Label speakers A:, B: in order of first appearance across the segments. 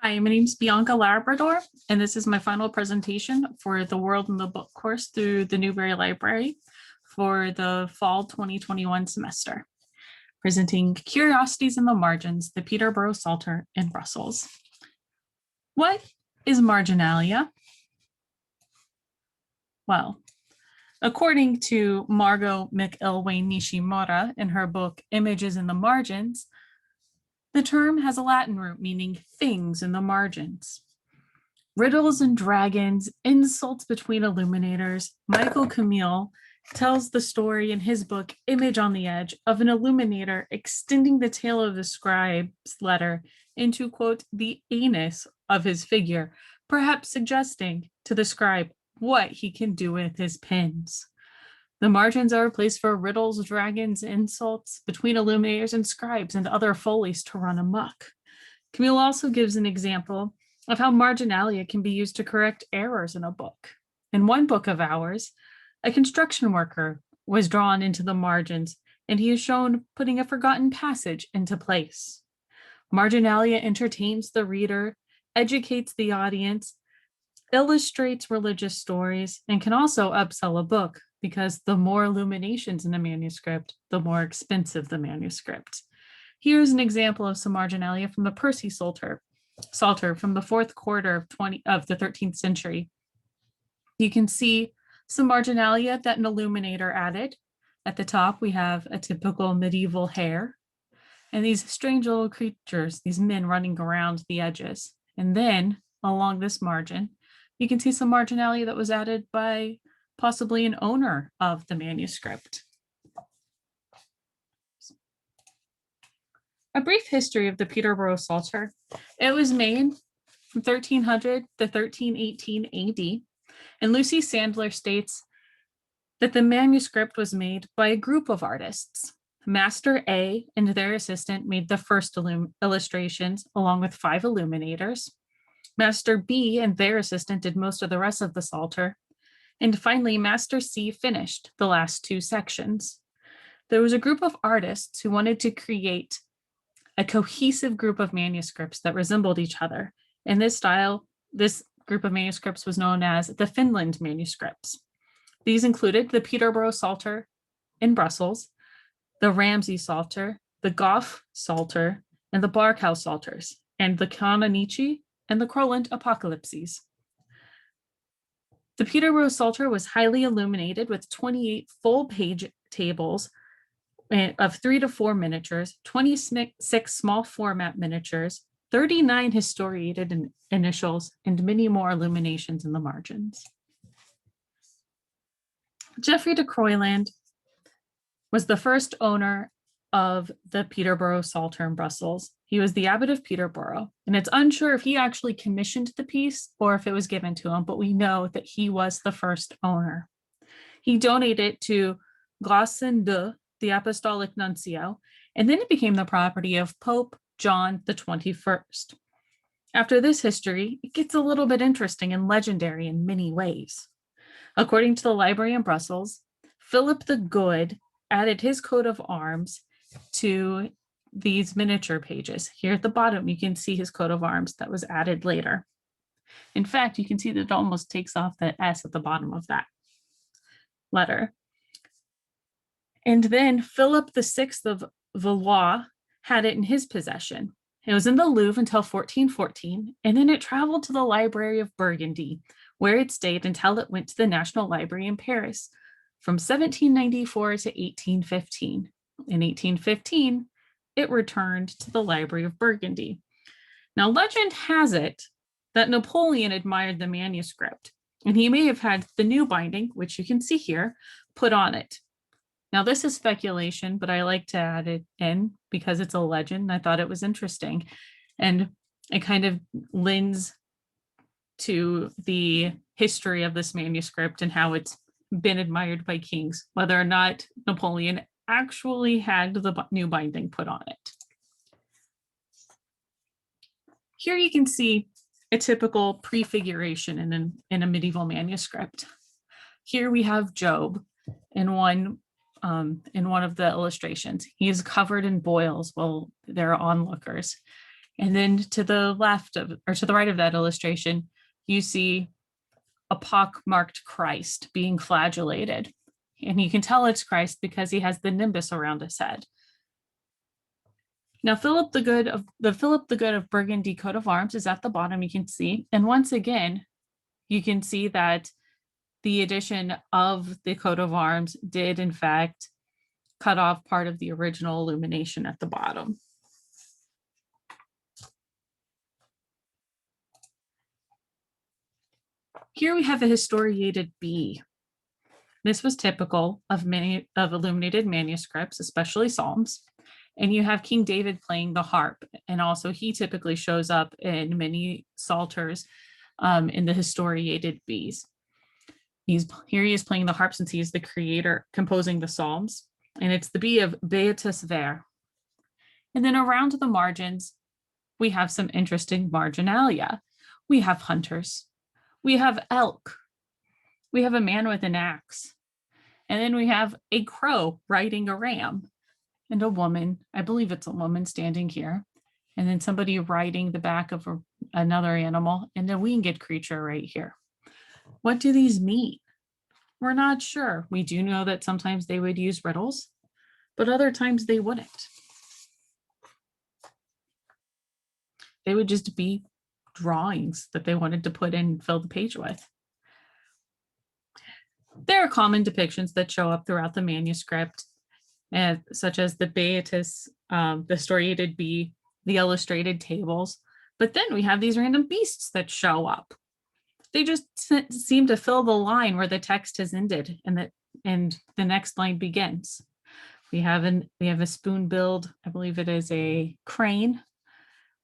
A: Hi, my name is Bianca Labrador, and this is my final presentation for the World in the Book course through the Newberry Library for the fall 2021 semester, presenting Curiosities in the Margins, the Peterborough Psalter in Brussels. What is marginalia? Well, according to Margot McIlwain Nishimura in her book Images in the Margins, the term has a Latin root meaning things in the margins. Riddles and dragons, insults between illuminators. Michael Camille tells the story in his book Image on the Edge of an illuminator extending the tail of the scribe's letter into, quote, the anus of his figure, perhaps suggesting to the scribe what he can do with his pens. The margins are a place for riddles, dragons, insults between illuminators and scribes and other follies to run amok. Camille also gives an example of how marginalia can be used to correct errors in a book. In one book of ours, a construction worker was drawn into the margins, and he is shown putting a forgotten passage into place. Marginalia entertains the reader, educates the audience, illustrates religious stories, and can also upsell a book because the more illuminations in a manuscript, the more expensive the manuscript. Here's an example of some marginalia from the Percy Psalter from the fourth quarter of the 13th century. You can see some marginalia that an illuminator added. At the top, we have a typical medieval hare and these strange little creatures, these men running around the edges. And then along this margin, you can see some marginalia that was added by possibly an owner of the manuscript. A brief history of the Peterborough Psalter. It was made from 1300 to 1318 AD, and Lucy Sandler states that the manuscript was made by a group of artists. Master A and their assistant made the first illustrations along with 5 illuminators. Master B and their assistant did most of the rest of the Psalter. And finally, Master C finished the last 2 sections. There was a group of artists who wanted to create a cohesive group of manuscripts that resembled each other. In this style, this group of manuscripts was known as the Finland manuscripts. These included the Peterborough Psalter in Brussels, the Ramsey Psalter, the Gough Psalter, and the Barkow Psalters, and the Canonici and the Crowland Apocalypses. The Peterborough Psalter was highly illuminated with 28 full-page tables of 3 to 4 miniatures, 26 small format miniatures, 39 historiated initials, and many more illuminations in the margins. Geoffrey de Croyland was the first owner of the Peterborough Psalter in Brussels. He was the abbot of Peterborough, and it's unsure if he actually commissioned the piece or if it was given to him, but we know that he was the first owner. He donated it to Glossin II, the Apostolic Nuncio, and then it became the property of Pope John the 21st. After this history, it gets a little bit interesting and legendary in many ways. According to the library in Brussels, Philip the Good added his coat of arms to these miniature pages. Here at the bottom, you can see his coat of arms that was added later. In fact, you can see that it almost takes off the S at the bottom of that letter. And then Philip VI of Valois had it in his possession. It was in the Louvre until 1414, and then it traveled to the Library of Burgundy, where it stayed until it went to the National Library in Paris from 1794 to 1815. In 1815, it returned to the Library of Burgundy. Now, legend has it that Napoleon admired the manuscript, and he may have had the new binding, which you can see here, put on it. Now, this is speculation, but I like to add it in because it's a legend. I thought it was interesting, and it kind of lends to the history of this manuscript and how it's been admired by kings, whether or not Napoleon actually had the new binding put on it. Here you can see a typical prefiguration in a medieval manuscript. Here we have Job in one of the illustrations. He is covered in boils while there are onlookers. And then to the left of, or to the right of that illustration, you see a pock-marked Christ being flagellated. And you can tell it's Christ because he has the nimbus around his head. Now, Philip the Good of Burgundy coat of arms is at the bottom, you can see. And once again, you can see that the addition of the coat of arms did, in fact, cut off part of the original illumination at the bottom. Here we have a historiated bee. This was typical of many of illuminated manuscripts, especially Psalms. And you have King David playing the harp. And also he typically shows up in many psalters in the historiated bees. Here he is playing the harp since he is the creator composing the Psalms. And it's the bee of Beatus Ver. And then around the margins, we have some interesting marginalia. We have hunters. We have elk. We have a man with an axe. And then we have a crow riding a ram and a woman. I believe it's a woman standing here. And then somebody riding the back of another animal and a winged creature right here. What do these mean? We're not sure. We do know that sometimes they would use riddles, but other times they wouldn't. They would just be drawings that they wanted to put in and fill the page with. There are common depictions that show up throughout the manuscript, such as the Beatus, the historiated bee, the illustrated tables. But then we have these random beasts that show up. They just seem to fill the line where the text has ended and the next line begins. We have a spoon-billed, I believe it is a crane,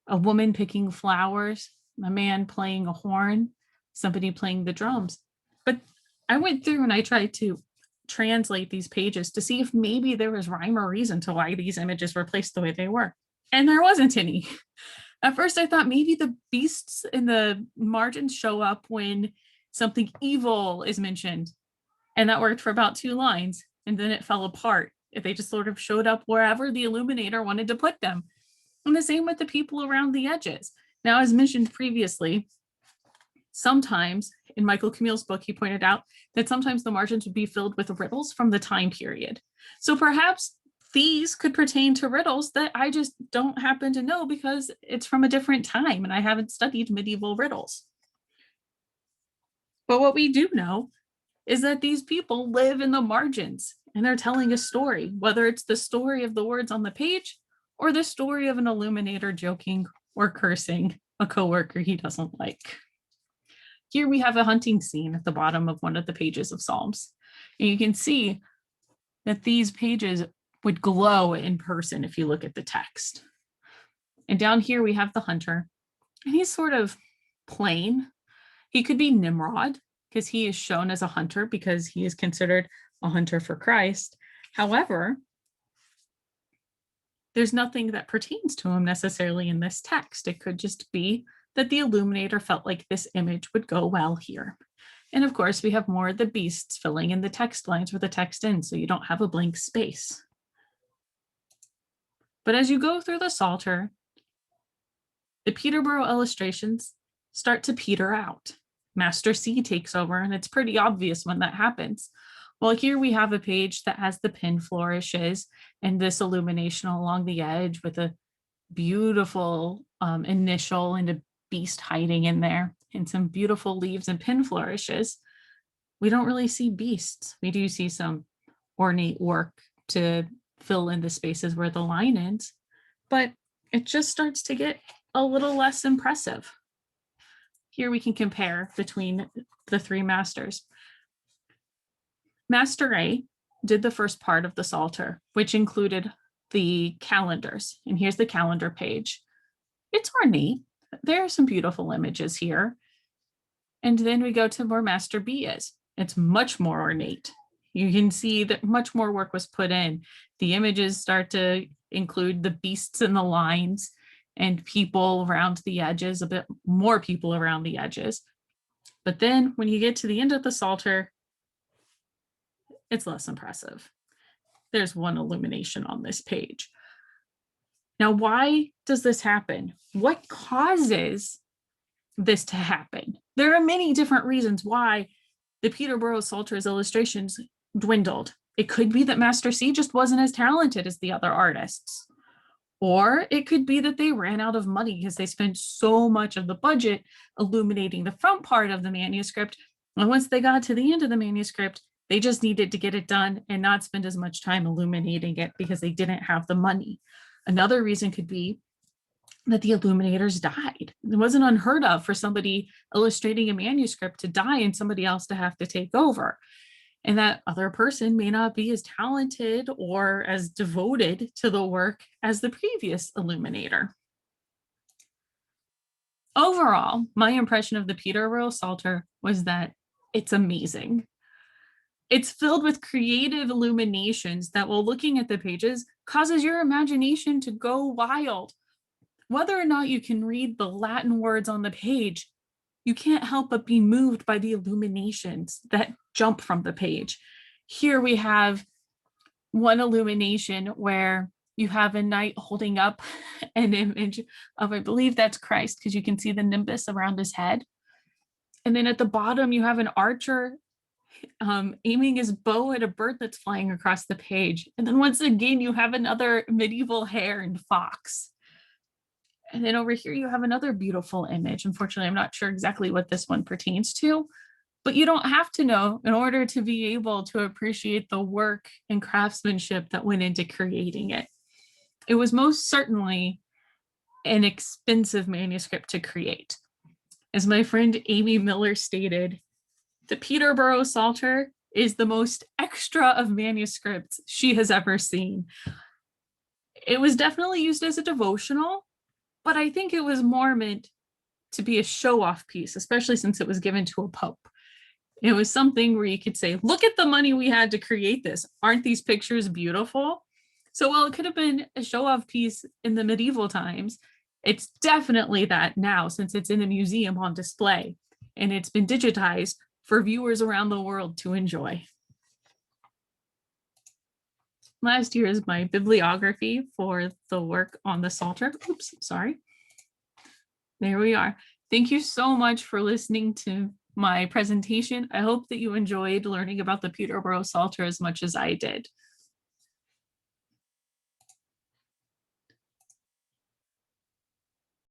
A: a woman picking flowers, a man playing a horn, somebody playing the drums. But I went through and I tried to translate these pages to see if maybe there was rhyme or reason to why these images were placed the way they were. And there wasn't any. At first I thought maybe the beasts in the margins show up when something evil is mentioned. And that worked for about 2 lines. And then it fell apart. They just sort of showed up wherever the illuminator wanted to put them. And the same with the people around the edges. Now, as mentioned previously, sometimes in Michael Camille's book, he pointed out that sometimes the margins would be filled with riddles from the time period. So perhaps these could pertain to riddles that I just don't happen to know because it's from a different time and I haven't studied medieval riddles. But what we do know is that these people live in the margins and they're telling a story, whether it's the story of the words on the page or the story of an illuminator joking or cursing a coworker he doesn't like. Here we have a hunting scene at the bottom of one of the pages of Psalms. And you can see that these pages would glow in person if you look at the text. And down here we have the hunter, and he's sort of plain. He could be Nimrod because he is shown as a hunter because he is considered a hunter for Christ. However, there's nothing that pertains to him necessarily in this text. It could just be that the illuminator felt like this image would go well here. And of course, we have more of the beasts filling in the text lines where the text ends, so you don't have a blank space. But as you go through the Psalter, the Peterborough illustrations start to peter out. Master C takes over, and it's pretty obvious when that happens. Well, here we have a page that has the pin flourishes and this illumination along the edge with a beautiful initial and a beast hiding in there and some beautiful leaves and pin flourishes. We don't really see beasts. We do see some ornate work to fill in the spaces where the line ends, but it just starts to get a little less impressive. Here we can compare between the 3 masters. Master A did the first part of the Psalter, which included the calendars. And here's the calendar page. It's ornate. There are some beautiful images here. And then we go to where Master B is. It's much more ornate. You can see that much more work was put in. The images start to include the beasts and the lines and people around the edges, a bit more people around the edges. But then when you get to the end of the Psalter, it's less impressive. There's one illumination on this page. Now, why does this happen? What causes this to happen? There are many different reasons why the Peterborough Psalter's illustrations dwindled. It could be that Master C just wasn't as talented as the other artists. Or it could be that they ran out of money because they spent so much of the budget illuminating the front part of the manuscript. And once they got to the end of the manuscript, they just needed to get it done and not spend as much time illuminating it because they didn't have the money. Another reason could be that the illuminators died. It wasn't unheard of for somebody illustrating a manuscript to die and somebody else to have to take over. And that other person may not be as talented or as devoted to the work as the previous illuminator. Overall, my impression of the Peterborough Psalter was that it's amazing. It's filled with creative illuminations that, while looking at the pages, causes your imagination to go wild. Whether or not you can read the Latin words on the page, you can't help but be moved by the illuminations that jump from the page. Here we have one illumination where you have a knight holding up an image of, I believe that's Christ, because you can see the nimbus around his head. And then at the bottom, you have an archer aiming his bow at a bird that's flying across the page. And then once again, you have another medieval hare and fox. And then over here, you have another beautiful image. Unfortunately, I'm not sure exactly what this one pertains to, but you don't have to know in order to be able to appreciate the work and craftsmanship that went into creating it. It was most certainly an expensive manuscript to create. As my friend Amy Miller stated, the Peterborough Psalter is the most extra of manuscripts she has ever seen. It was definitely used as a devotional, but I think it was more meant to be a show-off piece, especially since it was given to a pope. It was something where you could say, look at the money we had to create this. Aren't these pictures beautiful? So while it could have been a show-off piece in the medieval times, it's definitely that now, since it's in a museum on display and it's been digitized for viewers around the world to enjoy. Last year is my bibliography for the work on the Psalter. Oops, sorry. There we are. Thank you so much for listening to my presentation. I hope that you enjoyed learning about the Peterborough Psalter as much as I did.